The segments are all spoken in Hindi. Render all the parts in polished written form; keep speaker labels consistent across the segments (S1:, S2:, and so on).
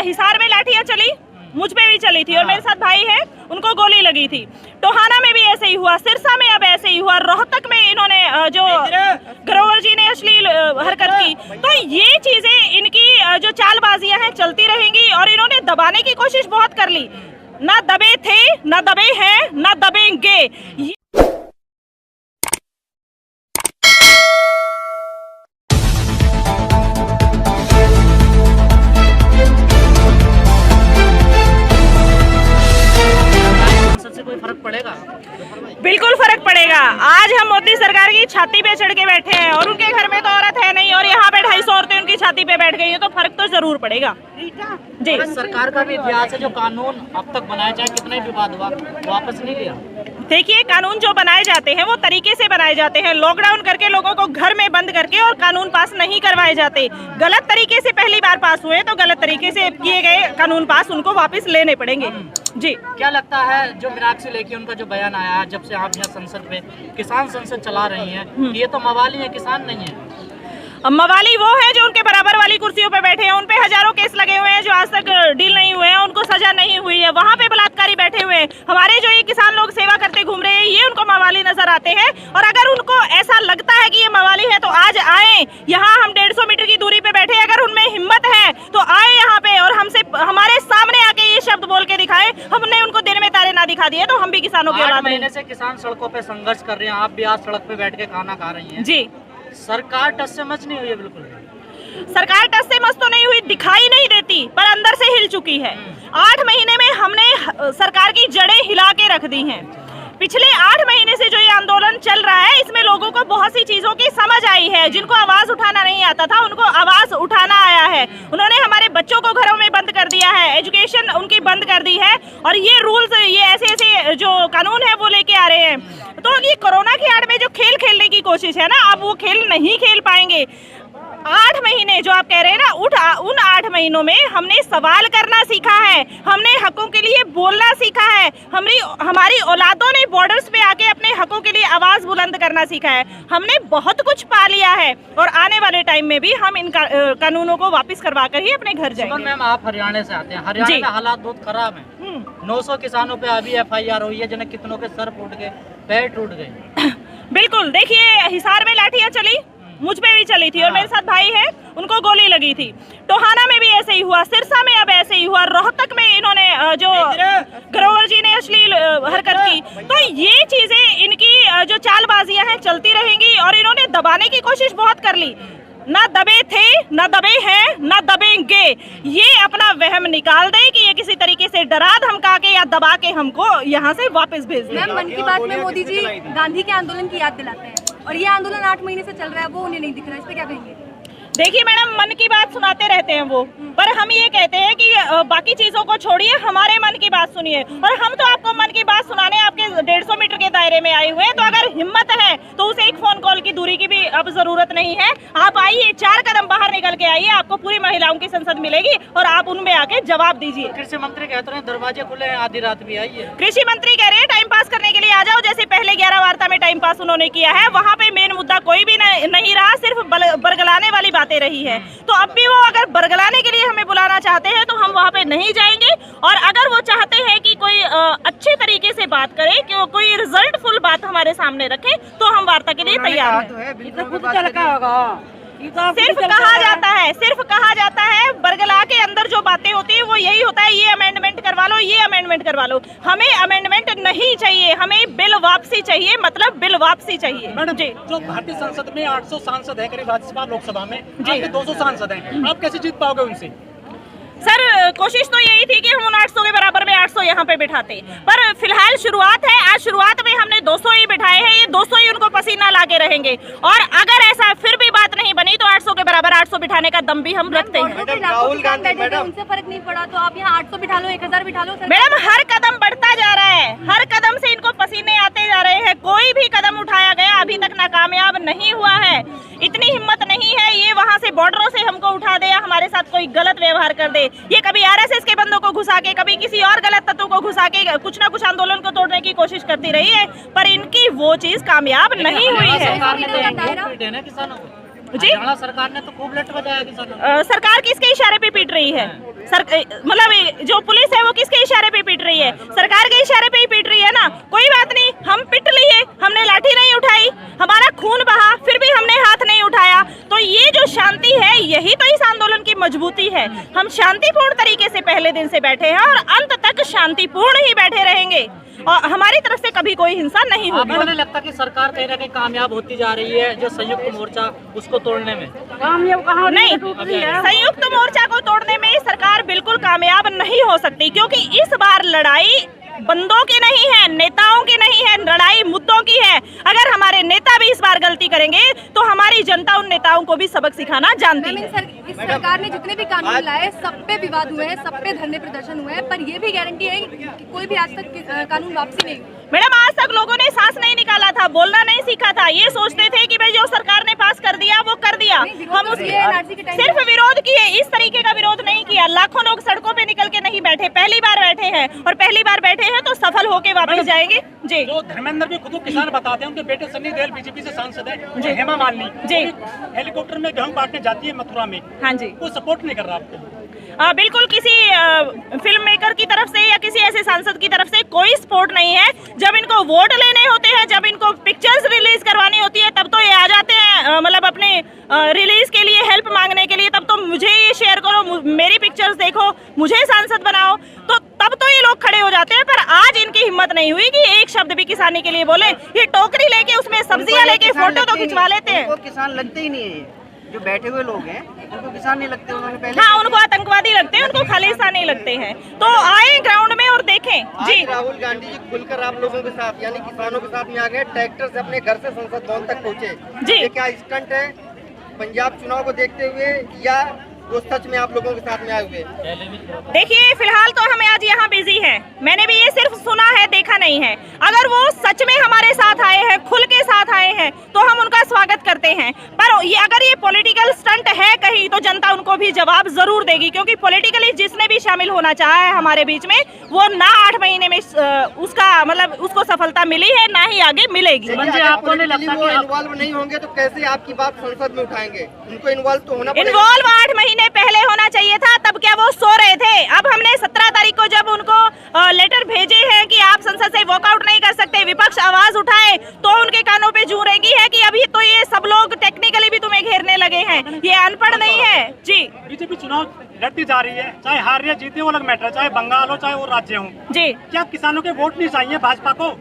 S1: हिसार में लाठियां चली, मुझ पे भी चली थी और मेरे साथ भाई है, उनको गोली लगी थी। टोहाना में भी ऐसे ही हुआ, सिरसा में अब ऐसे ही हुआ, रोहतक में इन्होंने जो ग्रोवर जी ने अश्लील हरकत की। तो ये चीजें इनकी जो चालबाजियां हैं चलती रहेंगी और इन्होंने दबाने की कोशिश बहुत कर ली। ना दबे थे, ना दबे हैं, ना दबेंगे।
S2: कोई फर्क पड़ेगा?
S1: बिल्कुल फर्क पड़ेगा। आज हम मोदी सरकार की छाती पे चढ़ के बैठे हैं और उनके घर में तो औरत है नहीं और यहाँ पे 250 औरतें उनकी छाती पे बैठ गई है, तो फर्क तो जरूर पड़ेगा जी।
S2: सरकार का भी इतिहास है, जो कानून अब तक बनाया जाए कितना विवाद हुआ, वापस नहीं लिया।
S1: देखिए, कानून जो बनाए जाते हैं वो तरीके से बनाए जाते हैं। लॉकडाउन करके लोगों को घर में बंद करके और कानून पास नहीं करवाए जाते। गलत तरीके से पहली बार पास हुए तो गलत तरीके से किए गए कानून पास उनको वापस लेने पड़ेंगे जी।
S2: क्या लगता है जो मीनाक्षी लेखी उनका जो बयान आया है, जब से आप यहाँ संसद पे किसान संसद चला रही हैं, ये तो मवाली है, किसान नहीं है?
S1: मवाली वो है जो उनके बराबर वाली कुर्सियों पे बैठे हैं, उन पे हजारों केस लगे हुए हैं जो आज तक डील नहीं हुए हैं, उनको सजा नहीं हुई है। वहाँ पे बलात्कारी बैठे हुए हैं। हमारे जो ये किसान लोग सेवा करते घूम रहे हैं, ये उनको मवाली नजर आते हैं। और अगर उनको ऐसा लगता है कि ये मवाली है तो आज आए, यहाँ हम 150 मीटर की दूरी पे बैठे। अगर उनमें हिम्मत है तो आए यहाँ पे और हमसे हमारे सामने आके ये शब्द बोल के दिखाए। हमने उनको दिन में तारे ना दिखा दिए तो हम भी किसानों की
S2: 8 महीने से किसान सड़कों पे संघर्ष कर रहे हैं, आप भी आज सड़क पे बैठ के खाना खा रही हैं
S1: जी।
S2: सरकार टस से मच नहीं हुई है? बिल्कुल
S1: सरकार टस से मच तो नहीं हुई, दिखाई नहीं देती पर अंदर से हिल चुकी है। 8 महीने में हमने सरकार की जड़ें हिला के रख दी हैं। पिछले 8 महीने से जो ये आंदोलन चल रहा है, इसमें लोगों को बहुत सी चीजों की समझ आई है। जिनको आवाज उठाना नहीं आता था उनको आवाज उठाना आया है। उन्होंने हमारे बच्चों को घरों में बंद कर दिया है, एजुकेशन उनकी बंद कर दी है और ये रूल्स, ये ऐसे ऐसे जो कानून है वो लेके आ रहे हैं। तो ये कोरोना की आड़ में जो खेल खेलने की कोशिश है ना, अब वो खेल नहीं खेल पाएंगे। 8 महीने जो आप कह रहे हैं ना, उन 8 महीनों में हमने सवाल करना सीखा है, हमने हकों के लिए बोलना सीखा है। हमारी औलादों ने बॉर्डर्स पे आके अपने हकों के लिए आवाज बुलंद करना सीखा है। हमने बहुत कुछ पा लिया है और आने वाले टाइम में भी हम इन कानूनों को वापस करवा कर ही अपने घर जाएंगे।
S2: मैम, आप हरियाणा से आते हैं, हरियाणा में हालात बहुत खराब है। 900 किसानों पे अभी FIR हुई है, जिन्हें कितनों के सर फूट गए, पैर टूट गए।
S1: बिल्कुल, देखिए, हिसार में लाठियां चली, मुझ पे भी चली थी और मेरे साथ भाई है, उनको गोली लगी थी। टोहाना में भी ऐसे ही हुआ, सिरसा में अब ऐसे ही हुआ, रोहतक में इन्होंने जो ग्रोवर जी ने अश्लील हरकत की। तो ये चीजें इनकी जो चालबाजियां हैं चलती रहेंगी और इन्होंने दबाने की कोशिश बहुत कर ली। ना दबे थे, ना दबे हैं, ना दबेंगे। ये अपना वहम निकाल दे कि ये किसी तरीके से डरा धमका के या दबा के हमको यहाँ से वापस भेज दे।
S3: मैम, मन की बात में मोदी जी गांधी के आंदोलन की याद दिलाते हैं और ये आंदोलन 8 महीने से चल रहा है, वो उन्हें नहीं दिख रहा है, इस पे क्या कहेंगे?
S1: देखिए मैडम, मन की बात सुनाते रहते हैं वो, पर हम ये कहते हैं कि बाकी चीजों को छोड़िए, हमारे मन की बात सुनिए। और हम तो आपको मन की बात सुनाने आपके 150 मीटर के दायरे में आए हुए हैं, तो अगर हिम्मत है तो उसे एक फोन कॉल की दूरी की भी अब जरूरत नहीं है। आप आइए, 4 कदम बाहर निकल के आइए, आपको पूरी महिलाओं की संसद मिलेगी और आप उनमें आके जवाब दीजिए।
S2: कृषि मंत्री कहते हैं दरवाजे खुले हैं, आधी रात भी आइए।
S1: कृषि मंत्री कह रहे हैं टाइम पास करने के लिए आ जाओ, जैसे पहले 11 वार्ता में टाइम पास उन्होंने किया है। वहाँ पे मेन मुद्दा कोई भी नहीं रहा, सिर्फ बरगलाने वाली बातें रही है। तो अब भी वो अगर बरगलाने के लिए हमें बुलाना चाहते हैं तो हम वहाँ पे नहीं जाएंगे। और अगर वो चाहते हैं कि कोई अच्छे तरीके से बात करे, कि कोई रिजल्टफुल बात हमारे सामने रखे, तो हम वार्ता के लिए तैयार हैं। सिर्फ कहा जाता है, बरगला के अंदर जो बातें होती है वो यही होता है, ये अमेंडमेंट करवा लो, ये अमेंडमेंट करवा लो। हमें अमेंडमेंट नहीं चाहिए, हमें बिल वापसी चाहिए, मतलब बिल वापसी चाहिए।
S4: मैडम जी, जो भारतीय संसद में 800 सांसद है, करीब राज्यसभा लोकसभा में आपके 200 सांसद हैं, आप कैसे जीत पाओगे उनसे?
S1: सर, कोशिश तो यही थी कि हम उन 800 के बराबर में 800 यहाँ पे बिठाते, पर फिलहाल शुरुआत है। आज शुरुआत में हमने 200 ही बिठाए हैं, ये 200 ही उनको पसीना लाके रहेंगे। और अगर ऐसा फिर भी बात नहीं बनी तो 800 के बराबर 800 बिठाने का दम भी हम रखते हैं।
S3: राहुल गांधी उनसे फर्क नहीं पड़ा तो आप यहाँ 800 बिठा लो, 1000 बिठा लो।
S1: मैडम, हर कदम बढ़ता जा रहा है, हर कदम से इनको पसीने आते जा रहे हैं। कोई भी कदम उठाया गया अभी तक नाकामयाब नहीं हुआ है। इतनी हिम्मत नहीं है ये वहाँ से बॉर्डरों से हमको उठा दे या हमारे साथ कोई गलत व्यवहार कर दे। ये कभी RSS के बंदों को घुसा के, कभी किसी और गलत तत्वों को घुसा के कुछ ना कुछ आंदोलन को तोड़ने की कोशिश करती रही है, पर इनकी वो चीज कामयाब नहीं हुई है। जी
S2: हरियाणा सरकार ने तो खूब लट बजाया किसानों।
S1: सरकार किसके इशारे पे पीट रही है? मतलब जो पुलिस है वो किसके इशारे पे पीट रही है? सरकार के इशारे पे ही पीट रही है ना। कोई बात नहीं, हम पिट लिए, हमने लाठी नहीं उठाई, हमारा खून बहा, फिर भी हमने हाथ नहीं उठाया। तो ये जो शांति है, यही तो इस आंदोलन की मजबूती है। हम शांतिपूर्ण तरीके से पहले दिन से बैठे हैं और अंत तक शांतिपूर्ण ही बैठे रहेंगे और हमारी तरफ से कभी कोई हिंसा नहीं होगी।
S2: आपको नहीं लगता कि सरकार कहीं ना कहीं कामयाब होती जा रही है जो संयुक्त मोर्चा उसको तोड़ने में?
S1: नहीं, संयुक्त मोर्चा को तोड़ने में सरकार बिल्कुल कामयाब नहीं हो सकती, क्योंकि इस बार लड़ाई बंदों की नहीं है, नेताओं की नहीं है, लड़ाई मुद्दों की है। अगर हमारे नेता भी इस बार गलती करेंगे तो हमारी जनता उन नेताओं को भी सबक सिखाना जानती है।
S3: इस सरकार ने जितने भी कानून लाए सब पे विवाद हुए हैं, सब पे धरने प्रदर्शन हुए हैं, पर ये भी गारंटी है कि कोई भी आज तक कानून वापसी नहीं हुई।
S1: मैडम, आज तक लोगों ने सांस नहीं निकाला था, बोलना नहीं सीखा था। ये सोचते थे कि भाई जो सरकार ने पास कर दिया वो कर दिया। हम सिर्फ विरोध किए, इस तरीके का विरोध नहीं किया। लाखों लोग सड़कों पे निकल के नहीं बैठे, पहली बार बैठे हैं और पहली बार बैठे हैं तो सफल होके वापस जाएंगे। जी,
S4: जो धर्मेंद्र भी खुद किसान बताते हैं, उनके बेटे सन्नी देओल बीजेपी से सांसद है, हेमा मालिनी
S1: जी
S4: हेलीकॉप्टर में गेहूं काटने जाती है मथुरा में।
S1: हाँ जी,
S4: कोई सपोर्ट नहीं कर रहा आपको?
S1: बिल्कुल किसी फिल्म मेकर की तरफ से या किसी ऐसे सांसद की तरफ से कोई सपोर्ट नहीं है। जब इनको वोट लेने होते हैं, जब इनको पिक्चर्स रिलीज करवानी होती है, तब तो ये आ जाते हैं, मतलब अपने रिलीज के लिए हेल्प मांगने के लिए। तब तो मुझे ये शेयर करो, मेरी पिक्चर्स देखो, मुझे सांसद बनाओ, तो तब तो ये लोग खड़े हो जाते हैं। पर आज इनकी हिम्मत नहीं हुई कि एक शब्द भी किसानी के लिए बोले। ये टोकरी लेके उसमें सब्जियां लेके फोटो तो खिंचवा लेते हैं।
S5: किसान लगते ही नहीं है, जो बैठे हुए लोग हैं उनको किसान नहीं लगते। उन्होंने पहले
S1: हाँ, उनको आतंकवादी लगते हैं, उनको खालिस्तानी लगते हैं। तो आए ग्राउंड में और देखें। जी,
S5: राहुल गांधी जी खुलकर आप लोगों के साथ यानी किसानों के साथ में आ गए, ट्रैक्टर से अपने घर से संसद भवन तक पहुँचे।
S1: जी,
S5: ये क्या स्टंट है पंजाब चुनाव को देखते हुए या वो सच में आप लोगों के साथ में आए हुए?
S1: देखिए, फिलहाल तो हम आज यहाँ बिजी हैं। मैंने भी ये सिर्फ सुना है, देखा नहीं है। अगर वो सच में हमारे साथ आए हैं, खुल के साथ आए हैं, तो हम उनका स्वागत करते हैं। पर ये अगर ये पॉलिटिकल स्टंट है कहीं, तो जनता उनको भी जवाब जरूर देगी, क्योंकि पॉलिटिकली जिसने भी शामिल होना चाहा है हमारे बीच में, वो ना 8 महीने में उसका मतलब उसको सफलता मिली है, ना ही आगे मिलेगी।
S5: आपको नहीं लगता कि इन्वॉल्व नहीं होंगे तो कैसे आपकी बात संसद में उठाएंगे? उनको इन्वॉल्व तो होना पड़ेगा।
S1: इन्वॉल्व 8 महीने पहले होना चाहिए था, तब क्या वो सो रहे थे? अब हमने 17 तारीख को जब उनको लेटर भेजे हैं कि आप संसद से वॉकआउट नहीं कर सकते, विपक्ष आवाज उठाए, तो उनके कानों पे जू रेगी है कि अभी तो ये सब लोग टेक्निकली भी तुम्हें घेरने लगे हैं, ये अनपढ़ नहीं है। जी,
S4: बीजेपी चुनाव लड़ती जा रही है, चाहे हार या जीते वो अलग मैटर, चाहे बंगाल हो चाहे वो राज्य हो।
S1: जी,
S4: क्या किसानों के वोट नहीं चाहिए भाजपा को,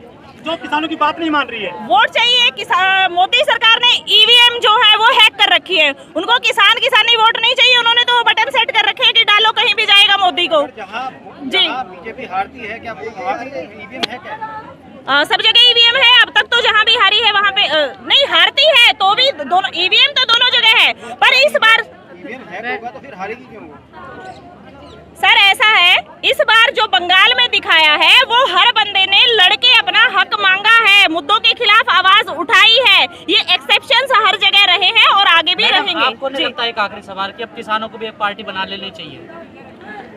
S4: जो किसानों की बात नहीं मान रही है?
S1: वोट चाहिए। मोदी सरकार ने ईवीएम जो है वो हैक कर रखी है, उनको किसानी वोट नहीं चाहिए। उन्होंने तो बटन सेट कर रखे हैं कि डालो कहीं भी जाएगा मोदी को। जी,
S5: बीजेपी हारती है क्या ईवीएम है क्या?
S1: सब जगह ईवीएम है। अब तक तो जहाँ भी हारी है वहाँ पे नहीं, हारती है तो भी दोनों ईवीएम तो दोनों जगह है। पर इस बार
S5: ईवीएम हैक होगा तो फिर हारेगी क्यों?
S1: सर ऐसा है, इस बार जो बंगाल में दिखाया है वो हर बंदे ने लड़के अपना हक मांगा है, मुद्दों के खिलाफ आवाज उठाई है। ये एक्सेप्शंस हर जगह रहे हैं और आगे भी रहेंगे।
S2: आपको नहीं लगता एक आखिरी सवाल कि अब किसानों को भी एक पार्टी बना लेनी चाहिए?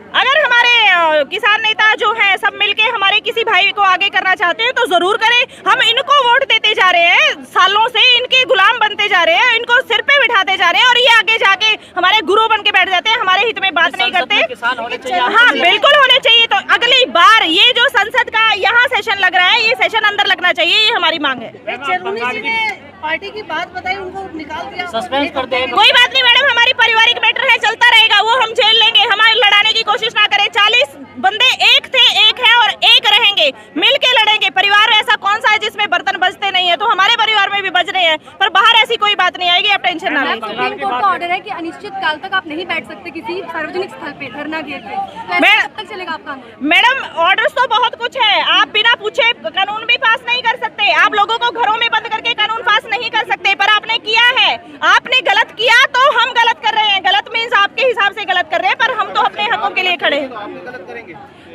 S1: अगर हमारे किसान नेता जो हैं सब मिलके हमारे किसी भाई को आगे करना चाहते हैं तो जरूर करें। हम इनको वोट देते जा रहे हैं, सालों से इनके गुलाम बनते जा रहे हैं, इनको सिर पे बिठाते जा रहे हैं और ये आगे जाके हमारे गुरु बन के बैठ जाते हैं, हमारे हित में बात नहीं करते।
S2: किसान होने चाहिए।
S1: हाँ, बिल्कुल होने चाहिए। तो अगली बार ये जो संसद का यहाँ सेशन लग रहा है, ये सेशन अंदर लगना चाहिए, ये हमारी मांग है।
S3: पार्टी की बात बताई, उनको निकाल दिया,
S2: सस्पेंड कर दे।
S1: कोई बात नहीं मैडम, हमारी पारिवारिक मैटर है, चलता रहेगा, वो हम झेल लेंगे। हमारे लड़ाने की कोशिश ना करें। 40 बंदे एक थे, एक है और एक रहेंगे, मिल के लड़ेंगे। परिवार ऐसा कौन सा है जिसमें बर्तन बजते नहीं है? तो हमारे परिवार में भी बज रहे हैं, पर बाहर ऐसी कोई बात नहीं आएगी, आप टेंशन ना लें।
S3: सुप्रीम कोर्ट का ऑर्डर है कि अनिश्चित काल तक आप नहीं बैठ सकते किसी सार्वजनिक स्थल पे धरना घेर के, तो ऐसे कब तक चलेगा आपका आंदोलन?
S1: मैडम, ऑर्डर्स तो बहुत कुछ है, आप बिना पूछे कानून भी पास नहीं कर सकते। आप लोगों को घरों में बंद करके कानून पास नहीं कर सकते, पर आपने किया है। आपने गलत किया तो हम गलत कर रहे हैं। गलत मीन्स आपके हिसाब से गलत कर रहे हैं, पर हम तो अपने हकों के लिए खड़े हैं।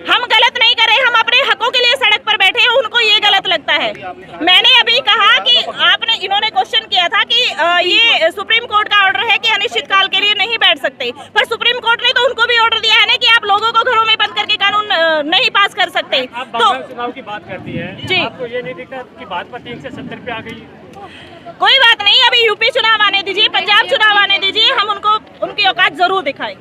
S1: हम गलत नहीं कर रहे, हम अपने हकों के लिए सड़क पर बैठे हैं, उनको ये गलत लगता है। मैंने अभी कहा कि आपने, इन्होंने क्वेश्चन किया था कि ये सुप्रीम कोर्ट का ऑर्डर है कि अनिश्चित काल के लिए नहीं बैठ सकते, पर सुप्रीम कोर्ट ने तो उनको भी ऑर्डर दिया है ना कि आप लोगों को घरों में बंद करके कानून नहीं पास कर सकते।
S4: आप बंगाल चुनाव की बात करती है
S1: जी,
S4: आपको ये नहीं दिखता कि भाजपा 3 से 70 पे आ गई?
S1: कोई बात नहीं, अभी यूपी चुनाव आने दीजिए, पंजाब चुनाव आने दीजिए, हम उनको उनकी औकात जरूर दिखाएंगे।